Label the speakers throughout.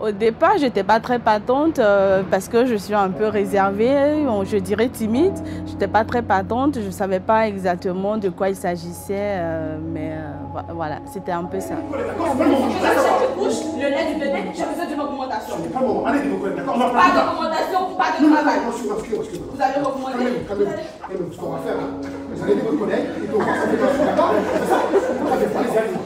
Speaker 1: Au départ, je n'étais pas très patente parce que je suis un peu réservée, je dirais timide. Je n'étais pas très patente, je ne savais pas exactement de quoi il s'agissait, mais voilà, c'était un peu ça.
Speaker 2: Le lait du bébé, j'ai besoin d'une augmentation.
Speaker 3: Pas bon, allez, vos collègues, d'accord?
Speaker 2: Pas d'augmentation, pas de travail.
Speaker 3: Vous
Speaker 2: allez augmenter.
Speaker 3: Calmez-vous, ce qu'on va faire, vous allez aider votre collègue, et puis on va s'en faire, d'accord? C'est ça? Allez-y.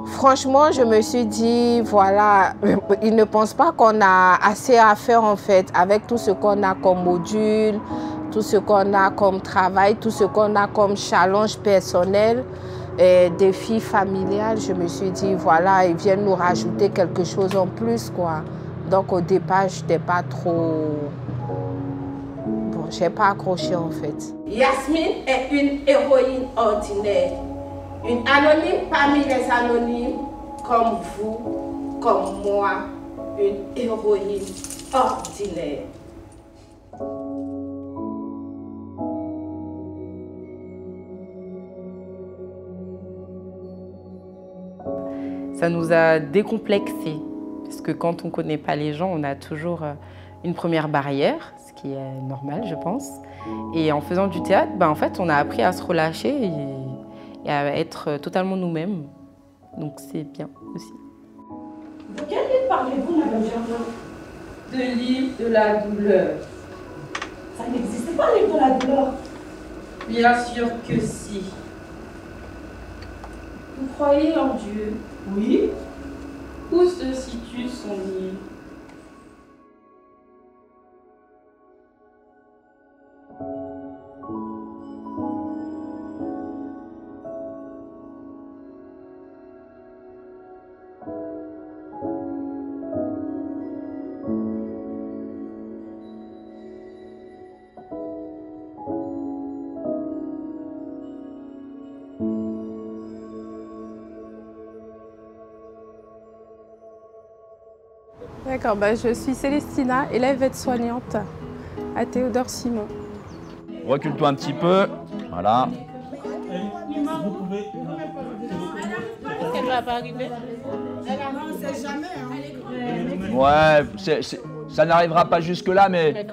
Speaker 4: Franchement, je me suis dit, voilà, ils ne pensent pas qu'on a assez à faire en fait, avec tout ce qu'on a comme module, tout ce qu'on a comme travail, tout ce qu'on a comme challenge personnel, et défi familial. Je me suis dit, voilà, ils viennent nous rajouter quelque chose en plus, quoi. Donc au départ, je n'étais pas trop... Bon, je n'ai pas accroché en fait.
Speaker 2: Yasmine est une héroïne ordinaire. Une anonyme parmi les anonymes, comme vous, comme moi, une héroïne ordinaire.
Speaker 5: Ça nous a décomplexés, parce que quand on ne connaît pas les gens, on a toujours une première barrière, ce qui est normal, je pense. Et en faisant du théâtre, en fait, on a appris à se relâcher et à être totalement nous-mêmes. Donc c'est bien aussi.
Speaker 2: De quel livre parlez-vous, Madame Germain? De livre de la douleur. Ça n'existe pas, le livre de la douleur. Bien sûr que si. Vous croyez en Dieu? Oui. Où se situe son livre?
Speaker 6: D'accord, je suis Célestina, élève aide-soignante à Théodore Simon.
Speaker 7: Recule-toi un petit peu, voilà.
Speaker 6: Elle ne va pas arriver.
Speaker 7: Ouais, ça n'arrivera pas jusque-là, mais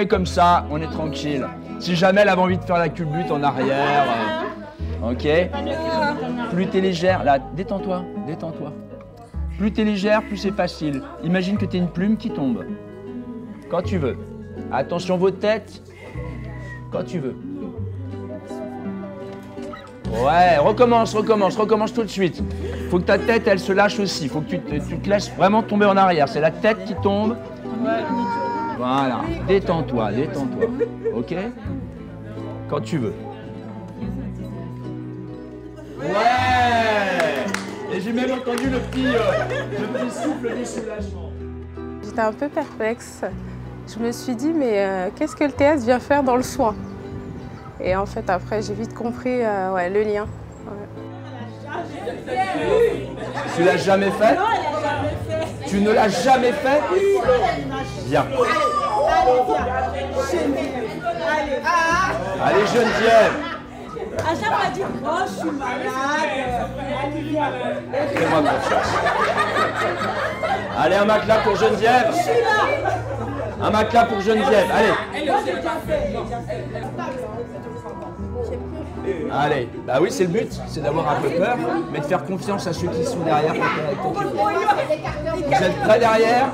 Speaker 7: comme ça, on est tranquille. Si jamais elle avait envie de faire la culbute en arrière, ok. Plus t'es légère, là, détends-toi, détends-toi. Plus t'es légère, plus c'est facile. Imagine que t'es une plume qui tombe. Quand tu veux. Attention vos têtes. Quand tu veux. Ouais, recommence tout de suite. Faut que ta tête, elle se lâche aussi. Faut que tu te laisses vraiment tomber en arrière. C'est la tête qui tombe. Voilà. Détends-toi, détends-toi. Ok? Quand tu veux. Ouais! Et j'ai même entendu le petit souffle du soulagement.
Speaker 6: J'étais un peu perplexe. Je me suis dit, mais qu'est-ce que le théâtre vient faire dans le soin? Et en fait, après, j'ai vite compris le lien. Ouais.
Speaker 7: Tu l'as jamais fait?
Speaker 2: Non, elle l'a jamais fait.
Speaker 7: Tu ne l'as jamais fait?
Speaker 2: Oui,
Speaker 7: Viens.
Speaker 2: Allez, viens.
Speaker 7: Allez, Geneviève.
Speaker 2: À chaque fois, elle dit, oh, je suis malade. Allez, viens.
Speaker 7: Fais-moi confiance. Allez, un matelas pour Geneviève.
Speaker 2: Je suis là.
Speaker 7: Un matelas pour Geneviève. Allez.
Speaker 2: Moi, j'ai déjà fait.
Speaker 7: Allez. Bah oui, c'est le but. C'est d'avoir un peu peur, mais de faire confiance à ceux qui sont derrière quand t'es avec ton keyboard. Vous êtes prêts derrière?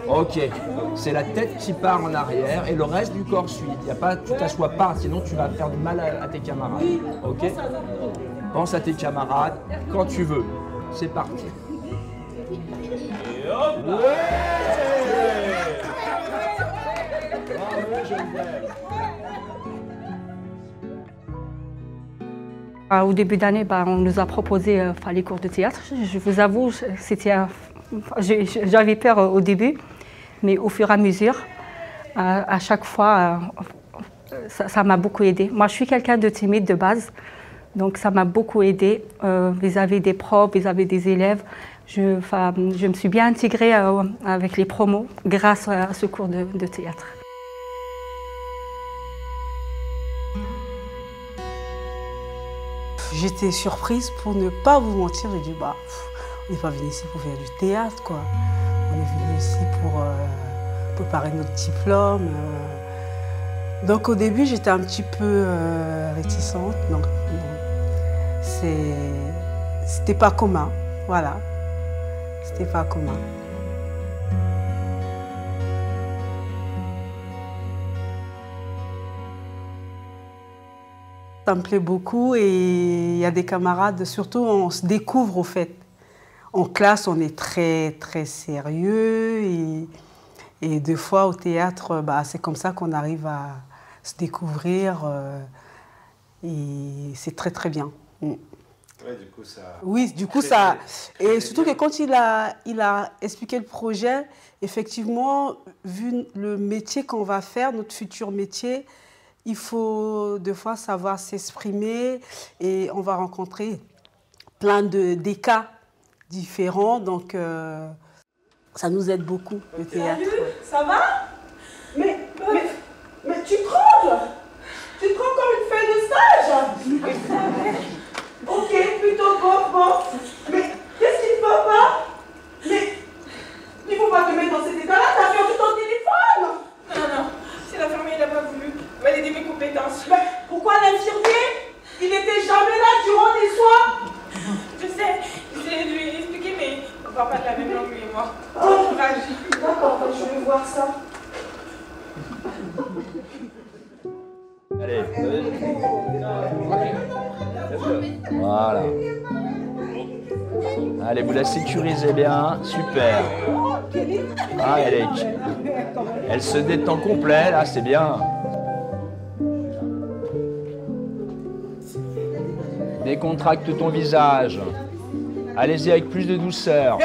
Speaker 7: Ok. C'est la tête qui part en arrière et le reste du corps suit. Y a pas, tu t'assois pas, sinon tu vas faire du mal à tes camarades. Ok? Pense à tes camarades quand tu veux. C'est parti. Ouais! Bravo, Geneviève.
Speaker 8: Au début d'année, on nous a proposé les cours de théâtre. Je vous avoue, j'avais peur au début, mais au fur et à mesure, à chaque fois, ça m'a beaucoup aidé. Moi, je suis quelqu'un de timide de base, donc ça m'a beaucoup aidé vis-à-vis des profs, vis-à-vis des élèves. Je me suis bien intégrée avec les promos grâce à ce cours de théâtre.
Speaker 9: J'étais surprise, pour ne pas vous mentir. J'ai dit, bah, on n'est pas venu ici pour faire du théâtre, quoi. On est venu ici pour préparer notre diplôme. Donc au début, j'étais un petit peu réticente. Donc, c'était pas commun, voilà. C'était pas commun. Ça me plaît beaucoup et il y a des camarades, surtout on se découvre au fait. En classe, on est très très sérieux et des fois au théâtre, bah, c'est comme ça qu'on arrive à se découvrir et c'est très très bien.
Speaker 10: Ouais, du coup, ça...
Speaker 9: Oui, du coup ça... Et surtout que quand il a expliqué le projet, effectivement, vu le métier qu'on va faire, notre futur métier, il faut des fois savoir s'exprimer et on va rencontrer plein des cas différents, donc ça nous aide beaucoup, le théâtre.
Speaker 2: Salut, ça va? Mais tu trembles? Tu trembles comme une feuille de stage? Ok, plutôt bon. Mais qu'est-ce qu'il ne faut pas? Mais il ne faut pas te mettre dans cet état-là, t'as perdu ton téléphone! Non, si l'infirmier n'a pas voulu valider mes compétences. Mais pourquoi l'infirmier? Il n'était jamais là durant les soirs. Je sais, j'ai lui expliqué, mais on ne parle pas de la même langue, lui et moi. Oh, courage. D'accord, je vais voir ça.
Speaker 7: Allez. Voilà. Allez, vous la sécurisez bien. Super. Ah, elle se détend complet, là, c'est bien. Décontracte ton visage. Allez-y avec plus de douceur.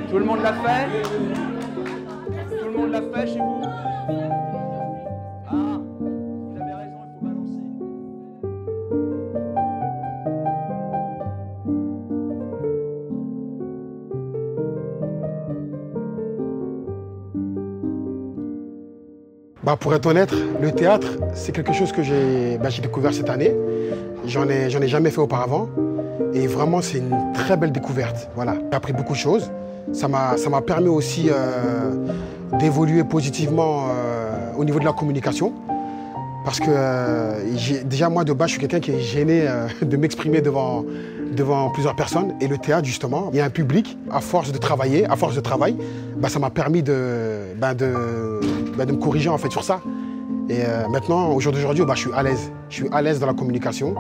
Speaker 7: Tout le monde l'a fait? Tout le monde l'a fait chez vous? Ah, vous avez raison, il faut balancer.
Speaker 3: Bah, pour être honnête, le théâtre, c'est quelque chose que j'ai découvert cette année. J'en ai jamais fait auparavant. Et vraiment, c'est une très belle découverte. Voilà. J'ai appris beaucoup de choses. Ça m'a permis aussi d'évoluer positivement au niveau de la communication. Parce que déjà, moi, de base, je suis quelqu'un qui est gêné de m'exprimer devant plusieurs personnes. Et le théâtre, justement, il y a un public. À force de travail, bah, ça m'a permis de me corriger en fait, sur ça. Et maintenant, au jour d'aujourd'hui, bah, je suis à l'aise. Je suis à l'aise dans la communication.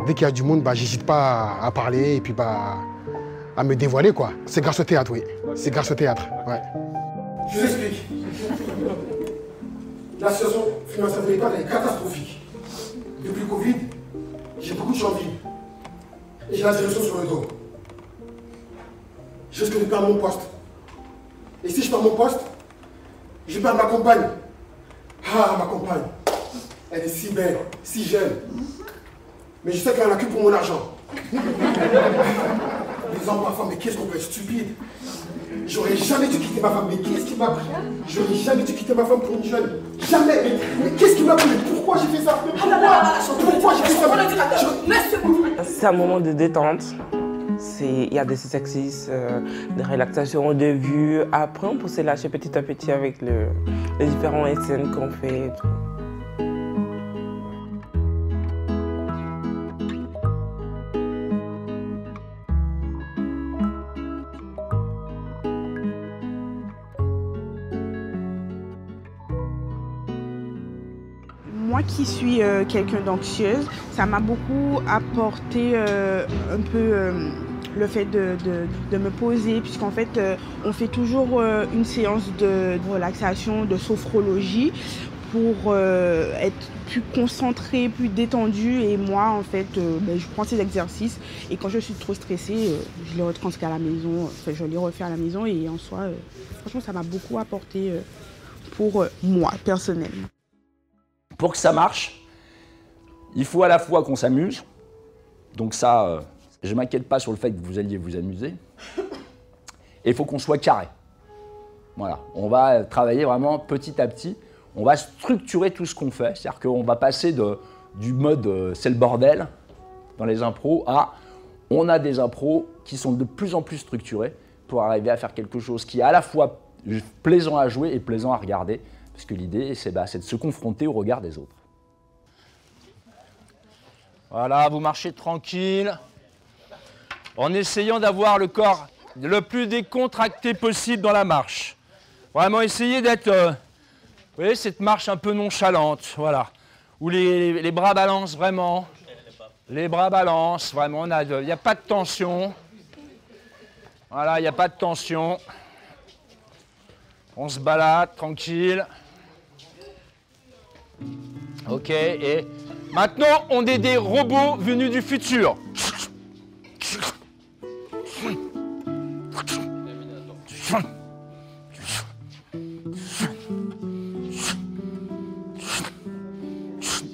Speaker 3: Dès qu'il y a du monde, bah, j'hésite pas à parler et puis bah, à me dévoiler, quoi. C'est grâce au théâtre, oui. C'est grâce au théâtre, ouais.
Speaker 11: Je vous explique. La situation financière de l'État est catastrophique. Depuis le Covid, j'ai beaucoup de chantiers. Et j'ai la direction sur le dos. Je risque de perdre mon poste. Et si je perds mon poste, je perds ma compagne. Ah, ma compagne. Elle est si belle, si jeune. Mais je sais qu'elle en a que pour mon argent. Les hommes, parfois, mais qu'est-ce qu'on peut être stupide. J'aurais jamais dû quitter ma femme, mais qu'est-ce qui m'a pris? J'aurais jamais dû quitter ma femme pour une jeune. Jamais. Mais qu'est-ce qui m'a pris? Pourquoi j'ai fait ça? Pourquoi j'ai fait ça?
Speaker 12: C'est un moment de détente. Il y a des exercices, de relaxation, de vue. Après, on peut se lâcher petit à petit avec les différents scènes qu'on fait. Et tout.
Speaker 13: Moi qui suis quelqu'un d'anxieuse, ça m'a beaucoup apporté un peu le fait de me poser, puisqu'en fait on fait toujours une séance de relaxation, de sophrologie pour être plus concentré, plus détendu. Et moi en fait je prends ces exercices et quand je suis trop stressée, je les retranscris à la maison, je les refais à la maison et en soi franchement ça m'a beaucoup apporté pour moi personnellement.
Speaker 7: Pour que ça marche, il faut à la fois qu'on s'amuse. Donc ça, je ne m'inquiète pas sur le fait que vous alliez vous amuser. Et il faut qu'on soit carré. Voilà, on va travailler vraiment petit à petit. on va structurer tout ce qu'on fait. C'est-à-dire qu'on va passer du mode c'est le bordel dans les impros à on a des impros qui sont de plus en plus structurés pour arriver à faire quelque chose qui est à la fois plaisant à jouer et plaisant à regarder. Parce que l'idée, c'est de se confronter au regard des autres. Voilà, vous marchez tranquille, en essayant d'avoir le corps le plus décontracté possible dans la marche. Vraiment essayez d'être, vous voyez, cette marche un peu nonchalante, voilà, où les bras balancent vraiment, les bras balancent vraiment, il n'y a pas de tension, voilà, il n'y a pas de tension, on se balade tranquille, ok, et maintenant on est des robots venus du futur.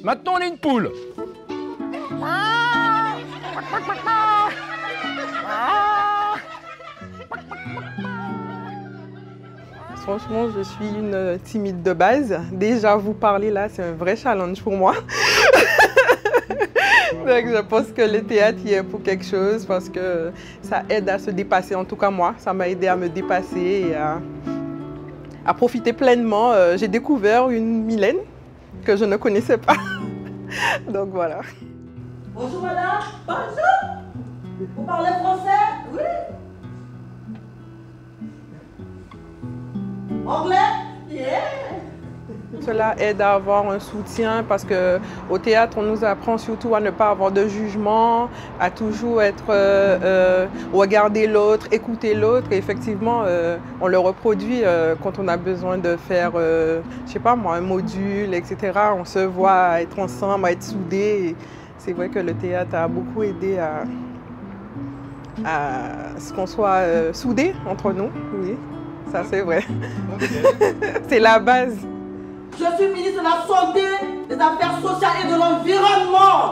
Speaker 7: Maintenant, on est une poule.
Speaker 14: Franchement, je suis une timide de base. Déjà, vous parler là, c'est un vrai challenge pour moi. Donc, je pense que le théâtre y est pour quelque chose parce que ça aide à se dépasser. En tout cas, moi, ça m'a aidé à me dépasser et à profiter pleinement. J'ai découvert une Mylène que je ne connaissais pas. Donc, voilà.
Speaker 2: Bonjour madame. Bonjour. Vous parlez français? Oui. Anglais? Yeah.
Speaker 14: Cela aide à avoir un soutien parce qu'au théâtre, on nous apprend surtout à ne pas avoir de jugement, à toujours être, regarder l'autre, écouter l'autre. Et effectivement, on le reproduit quand on a besoin de faire, je sais pas moi, un module, etc. On se voit à être ensemble, à être soudés. C'est vrai que le théâtre a beaucoup aidé à ce qu'on soit soudés entre nous. Oui, ça c'est vrai. C'est la base.
Speaker 2: Je suis ministre de la Santé, des Affaires sociales et de l'Environnement.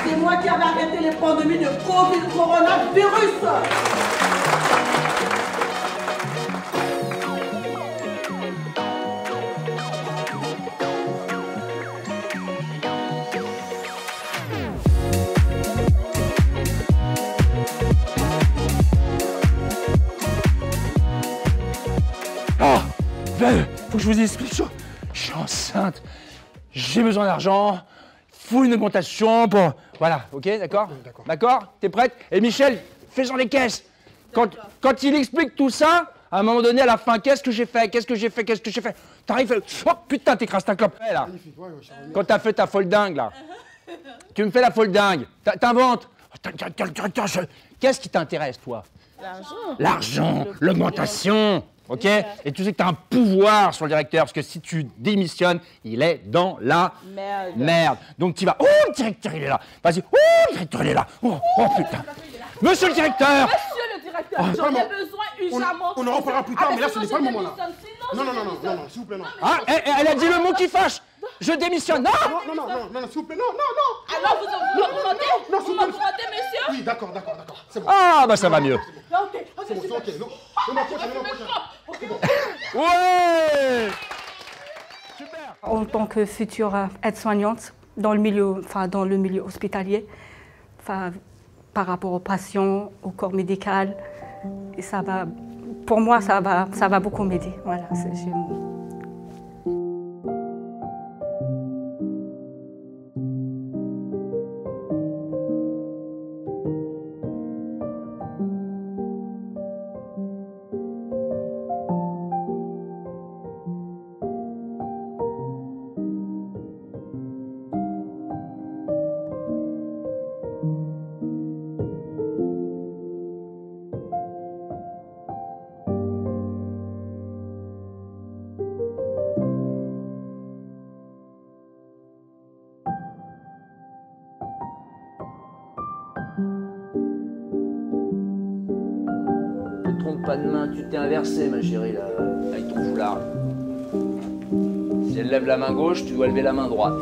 Speaker 2: C'est moi qui avais arrêté les pandémies de Covid, coronavirus.
Speaker 7: Faut que je vous explique ça. Je suis enceinte, j'ai besoin d'argent, faut une augmentation pour... Voilà, ok, d'accord? D'accord? T'es prête? Et Michel, fais-en les caisses. Quand il explique tout ça, à un moment donné, à la fin, qu'est-ce que j'ai fait? Qu'est-ce que j'ai fait? Qu'est-ce que j'ai fait? T'arrives, oh putain, t'écrases ta clope. Là. Quand t'as fait ta folle dingue, là. Tu me fais la folle dingue. T'inventes. Qu'est-ce qui t'intéresse, toi?
Speaker 1: L'argent.
Speaker 7: L'argent, l'augmentation. Ok? Et tu sais que tu as un pouvoir sur le directeur, parce que si tu démissionnes, il est dans la merde. Donc tu vas, oh, le directeur, il est là. Vas-y, oh, le directeur, il est là. Oh, putain. Monsieur le directeur!
Speaker 2: Monsieur le directeur, j'en ai besoin urgemment.
Speaker 11: On en reparlera plus tard, mais là, ce n'est pas le moment, là. Non, s'il vous plaît, non.
Speaker 7: Ah, elle a dit le mot qui fâche. Je démissionne. Non,
Speaker 11: s'il vous plaît, non.
Speaker 2: Alors vous m'augmentez, monsieur?
Speaker 11: Oui, d'accord. C'est bon.
Speaker 7: Ah, bah ça va mieux.
Speaker 11: C'est ok.
Speaker 7: Ouais!
Speaker 8: En tant que future aide-soignante dans le milieu hospitalier, par rapport aux patients, au corps médical, et ça va, pour moi, ça va beaucoup m'aider. Voilà,
Speaker 7: Ne trompe pas de main, tu t'es inversé, ma chérie, là, avec ton foulard. Si elle lève la main gauche, tu dois lever la main droite.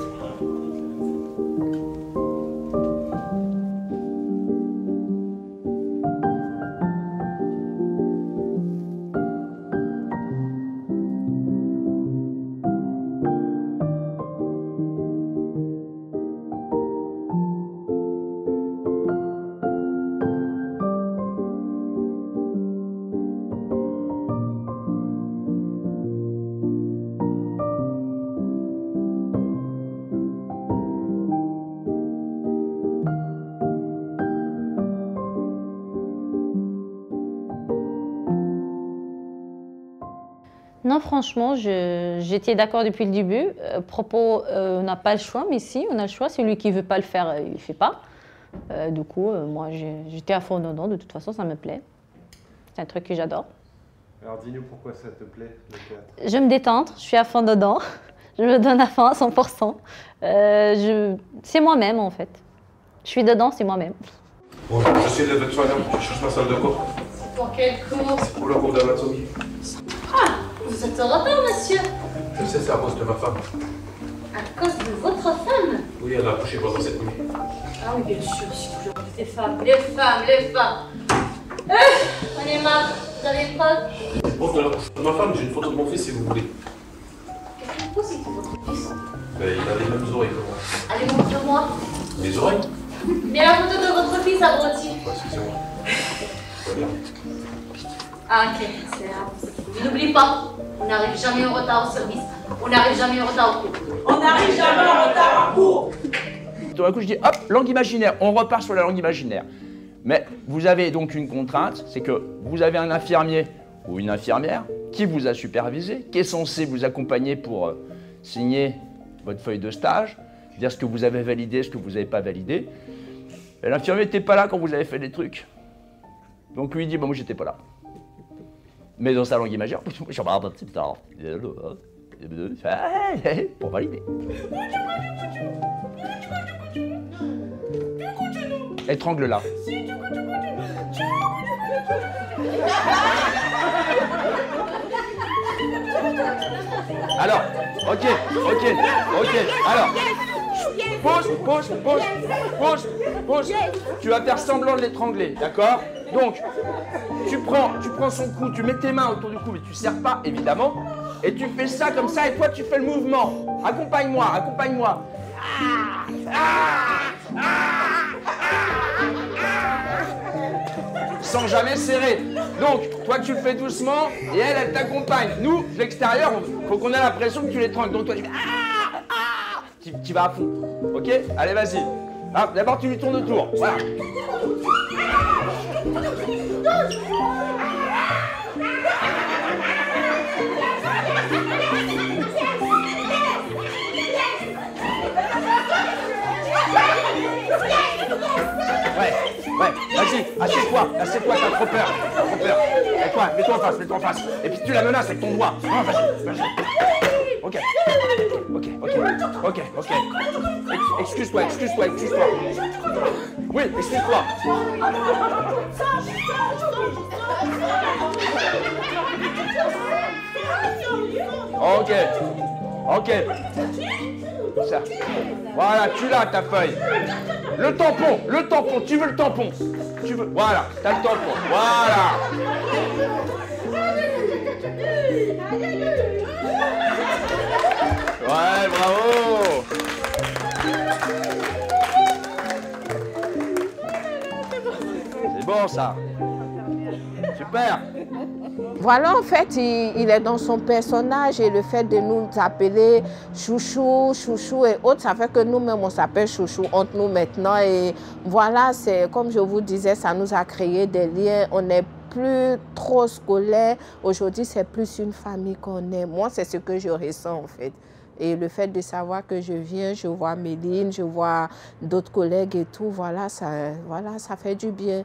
Speaker 15: Non, franchement, j'étais d'accord depuis le début. Propos, on n'a pas le choix, mais si, on a le choix. Celui qui ne veut pas le faire, il ne le fait pas. Du coup, moi, j'étais à fond dedans. De toute façon, ça me plaît. C'est un truc que j'adore.
Speaker 10: Alors dis-nous pourquoi ça te plaît, le théâtre.
Speaker 15: Je me détends, je suis à fond dedans. Je me donne à fond à 100%. C'est moi-même, en fait. Je suis dedans, c'est moi-même.
Speaker 16: Bon, je suis le soignant, je cherche ma salle de cours.
Speaker 17: Pour quel cours?
Speaker 16: Pour le cours d'anatomie.
Speaker 17: Ah, vous êtes en retard, monsieur.
Speaker 16: Je sais, c'est à cause de ma femme.
Speaker 17: À cause de votre femme?
Speaker 16: Oui, elle a accouché pendant cette nuit.
Speaker 17: Ah oui, bien sûr, c'est toujours les femmes. Les femmes, les femmes. On est marre, vous avez une preuve?
Speaker 16: Bon, de ma femme, j'ai une photo de mon fils si vous voulez.
Speaker 17: Qu'est-ce que c'est que votre fils?
Speaker 16: Il a les mêmes oreilles que moi.
Speaker 17: Allez, montre-moi.
Speaker 16: Les oreilles?
Speaker 17: Mais la photo de votre fils, abruti.
Speaker 16: Excusez-moi. Très bien.
Speaker 17: Ah, ok, c'est là. N'oublie pas, on n'arrive jamais en retard au service. On n'arrive jamais en retard au cours.
Speaker 2: On n'arrive jamais en retard en cours.
Speaker 7: Tout d'un coup, je dis, hop, langue imaginaire. On repart sur la langue imaginaire. Mais vous avez donc une contrainte, c'est que vous avez un infirmier ou une infirmière qui vous a supervisé, qui est censé vous accompagner pour signer votre feuille de stage, dire ce que vous avez validé, ce que vous n'avez pas validé. Et l'infirmier n'était pas là quand vous avez fait des trucs. Donc lui il dit, bah, moi j'étais pas là. Mais dans sa langue imaginaire, pour valider. Étrangle-la. Alors, ok. Alors, pause. Tu vas faire semblant de l'étrangler, d'accord? Donc, tu prends son cou, tu mets tes mains autour du cou, mais tu serres pas, évidemment. Et tu fais ça comme ça, et toi, tu fais le mouvement. Accompagne-moi. Sans jamais serrer. Donc, toi, tu le fais doucement, et elle t'accompagne. Nous, de l'extérieur, faut qu'on ait l'impression que tu l'étrangles. Donc, toi, tu vas à fond. Ok? Allez, vas-y. Ah, d'abord, tu lui tournes autour. Voilà. Ouais, vas-y, assieds-toi, t'as trop peur. Mets-toi en face. Et puis tu la menaces avec ton doigt. Non, vas-y. Ok. Excuse-toi. Oui, excuse-toi. Ok. Ça. Voilà, tu l'as ta feuille. Le tampon, tu veux le tampon. Voilà, t'as le tampon. Voilà. Ouais, bravo. C'est bon ça. Super.
Speaker 4: Voilà, en fait, il est dans son personnage et le fait de nous appeler chouchou et autres, ça fait que nous-mêmes, on s'appelle chouchou entre nous maintenant. Et voilà, c'est comme je vous disais, ça nous a créé des liens. On n'est plus trop scolaire. Aujourd'hui, c'est plus une famille qu'on est. Moi, c'est ce que je ressens, en fait. Et le fait de savoir que je viens, je vois Méline, je vois d'autres collègues et tout, voilà, ça fait du bien.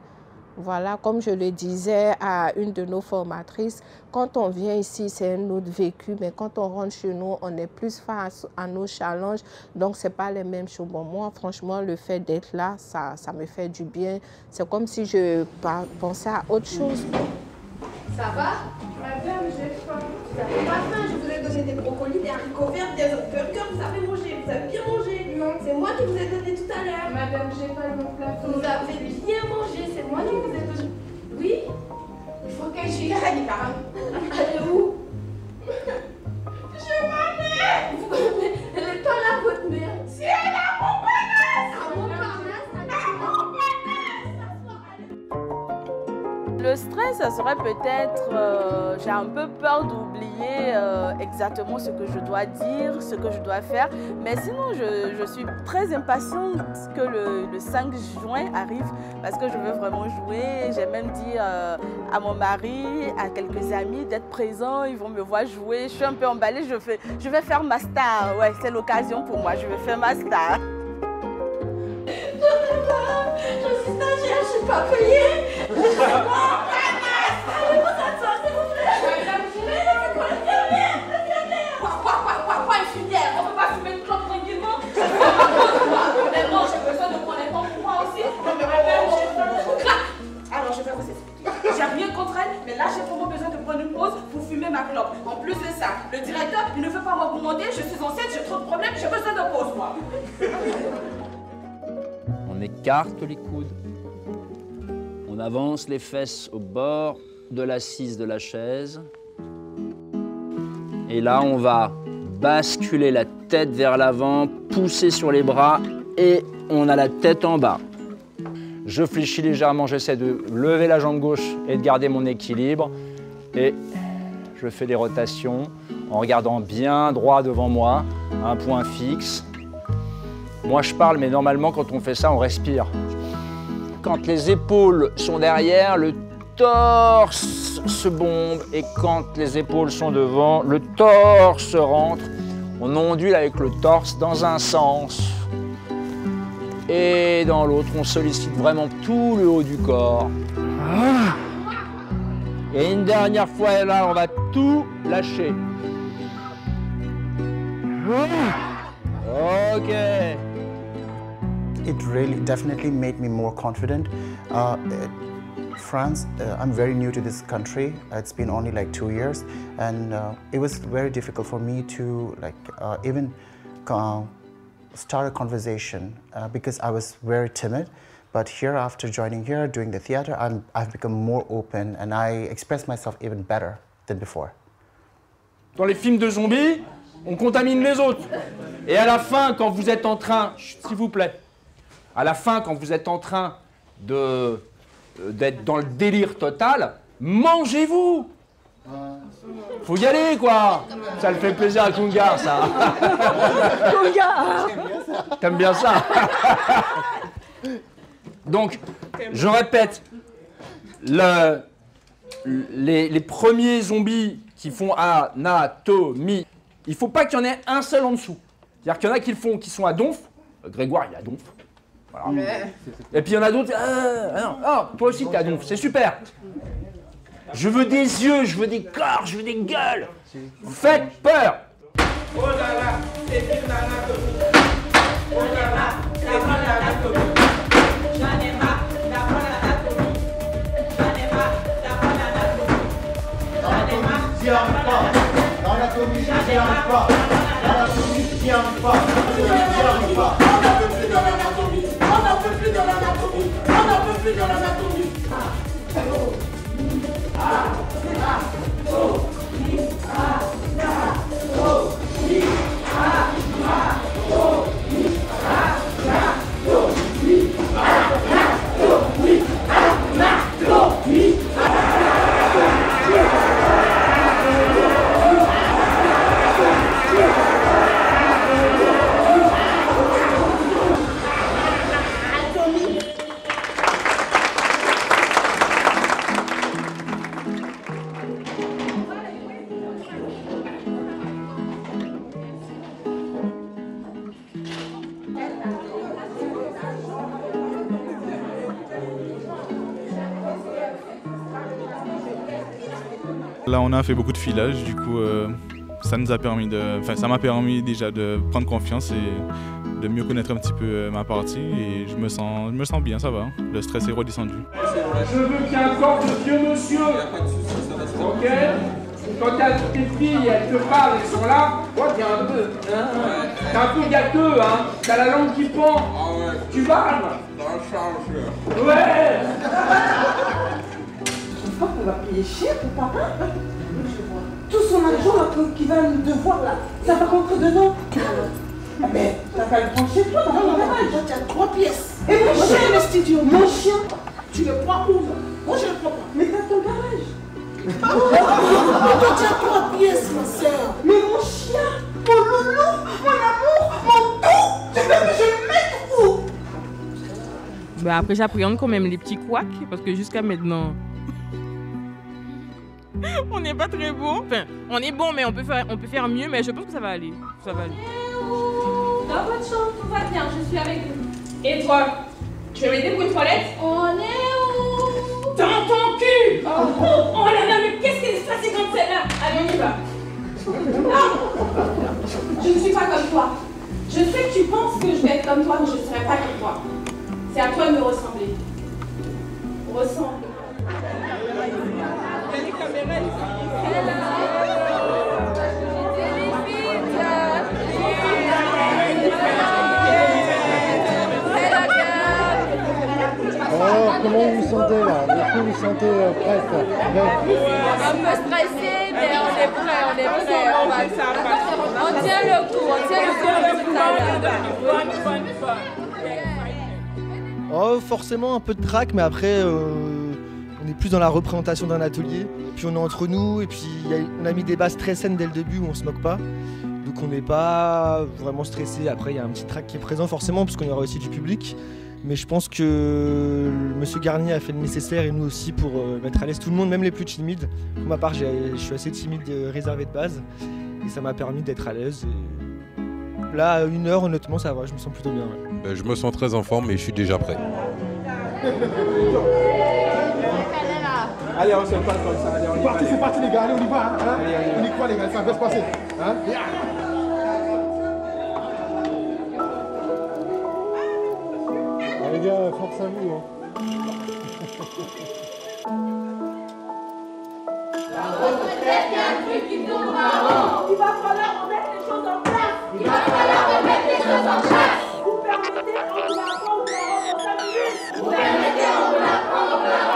Speaker 4: Voilà, comme je le disais à une de nos formatrices, quand on vient ici, c'est un autre vécu, mais quand on rentre chez nous, on est plus face à nos challenges, donc ce n'est pas les mêmes choses. Bon, moi, franchement, le fait d'être là, ça me fait du bien. C'est comme si je pensais à autre chose.
Speaker 18: Ça va? Madame, j'ai faim. Vous n'avez pas faim, je vous ai donné des brocolis, des haricots verts, des burgers, vous avez mangé, vous avez bien mangé. Non, c'est moi qui vous ai donné tout à l'heure. Madame, j'ai pas mon plateau. Vous avez bien mangé, c'est moi qui vous ai donné. Oui? Il faut que je aille, Karam. Elle est où? Je m'en ai. Elle est pas là, votre mère. Si elle est à Montparnasse. À Montparnasse, à Montparnasse.
Speaker 1: Le stress, ça serait peut-être, j'ai un peu peur d'oublier exactement ce que je dois dire, ce que je dois faire. Mais sinon, je suis très impatiente que le 5 juin arrive parce que je veux vraiment jouer. J'ai même dit à mon mari, à quelques amis d'être présents. Ils vont me voir jouer. Je suis un peu emballée. Je vais faire ma star. Ouais, c'est l'occasion pour moi. Je vais faire ma star.
Speaker 18: Je suis stagiaire, je suis pas payée. Quoi, infirmière? On peut pas fumer une clope tranquillement? Mais non, j'ai besoin de prendre les temps pour moi aussi. Alors, je vais vous expliquer. J'ai rien contre elle, mais là, j'ai vraiment besoin de prendre une pause pour fumer ma clope. En plus de ça, le directeur, il ne veut pas m'augmenter. Je suis enceinte, j'ai trop de problèmes, j'ai besoin de pause, moi.
Speaker 7: On écarte les coudes. On avance les fesses au bord de l'assise de la chaise. Et là, on va basculer la tête vers l'avant, pousser sur les bras et on a la tête en bas. Je fléchis légèrement, j'essaie de lever la jambe gauche et de garder mon équilibre. Et je fais des rotations en regardant bien droit devant moi, un point fixe. Moi, je parle, mais normalement, quand on fait ça, on respire. Quand les épaules sont derrière, le torse se bombe. Et quand les épaules sont devant, le torse rentre. On ondule avec le torse dans un sens. Et dans l'autre, on sollicite vraiment tout le haut du corps. Et une dernière fois, et là, on va tout lâcher. OK.
Speaker 19: It really definitely made me more confident. France, I'm very new to this country. It's been only like 2 years, and it was very difficult for me to even start a conversation because I was very timid. But here, after joining here, doing the theater, I've become more open and I express myself even better than before.
Speaker 7: Dans les films de zombies, on contamine les autres. Et à la fin, quand vous êtes en train, s'il vous plaît, à la fin, quand vous êtes en train d'être dans le délire total, mangez-vous. Faut y aller, quoi. Ça le fait plaisir à Kungar, ça. Kungar. T'aimes bien ça? Donc, je répète, les premiers zombies qui font anatomie, il ne faut pas qu'il y en ait un seul en dessous. C'est-à-dire qu'il y en a qui sont à donf. Grégoire, il est à donf. Voilà. Et puis il y en a d'autres, toi aussi t'es à donf, c'est super. Je veux des yeux, je veux des corps, je veux des gueules. Faites peur.
Speaker 2: Oh là là, c'est une anatomie. Oh là là, c'est une anatomie. J'en ai marre d'apprendre l'anatomie. J'en ai marre d'apprendre l'anatomie. J'en ai marre d'apprendre l'anatomie. J'en ai marre. L'anatomie, j'y arrive pas. On n'en peut plus de l'anatomie. On n'en peut plus de l'anatomie. On n'en peut plus de l'anatomie.
Speaker 20: Là, on a fait beaucoup de filage, du coup, ça nous a permis ça m'a permis déjà de prendre confiance et de mieux connaître un petit peu ma partie. Et je me sens bien, ça va. Le stress est redescendu.
Speaker 7: Je veux qu'il y ait un corps de vieux monsieur. Ok. Quand tes filles, elles te parlent, elles sont là. Toi, t'es un peu. T'es un peu gâteux, hein. T'as la langue qui pend. Tu parles. Ouais.
Speaker 2: Je crois qu'on va payer cher pour papa. Tout son argent qu'il va nous devoir là, ça va rentrer dedans. Mais t'as qu'à le prendre chez toi, dans ton garage. Tu as 3 pièces. Et mon chien, le studio, mon chien, tu le prends où? Moi je le prends pas. Mais
Speaker 11: Retiens-toi à pièce, ma sœur.
Speaker 2: Mais mon chien, mon loulou, mon amour, mon tout, tu veux que je le mette où?
Speaker 21: Bah après j'appréhende quand même les petits couacs parce que jusqu'à maintenant on n'est pas très bon. Enfin, on est bon mais on peut faire mieux, mais je pense que ça va aller. Ça va aller.
Speaker 18: Dans votre chambre, tout va bien, je suis avec vous.
Speaker 21: Et toi, tu veux m'aider pour une toilette?
Speaker 18: On est où?
Speaker 21: Dans ton cul! Oh là là, mais qu'est-ce qu'elle est fatigante celle-là? Allez, on y va.
Speaker 18: Non, je ne suis pas comme toi. Je sais que tu penses que je vais être comme toi, mais je ne serai pas comme toi. C'est à toi de me ressembler. Ressemble.
Speaker 22: Alors, comment vous vous sentez là? Est-ce que vous vous sentez prête?
Speaker 18: Un peu stressé, mais on est prêt, on tient le coup,
Speaker 23: Oh, forcément un peu de trac, mais après on est plus dans la représentation d'un atelier. Puis on est entre nous, et puis on a mis des bases très saines dès le début où on se moque pas. Donc on n'est pas vraiment stressé. Après il y a un petit trac qui est présent forcément parce qu'on y aura aussi du public. Mais je pense que Monsieur Garnier a fait le nécessaire et nous aussi pour mettre à l'aise tout le monde, même les plus timides. Pour ma part, je suis assez timide, réservé de base. Et ça m'a permis d'être à l'aise. Et là, à 1 heure, honnêtement, ça va, je me sens plutôt bien. Ouais.
Speaker 16: Je me sens très en forme et je suis déjà prêt.
Speaker 11: Allez, on se passe comme ça. Allez, on y va. C'est parti les gars, allez, on y va. Hein. On y croit les gars, ça va se passer. Hein.
Speaker 22: Les gars, force à vous. Hein.
Speaker 18: Il va falloir remettre les choses en place. Vous permettez, on vous apprend, on vous apprend, on s'amuse. Vous permettez, on vous apprend, on vous apprend.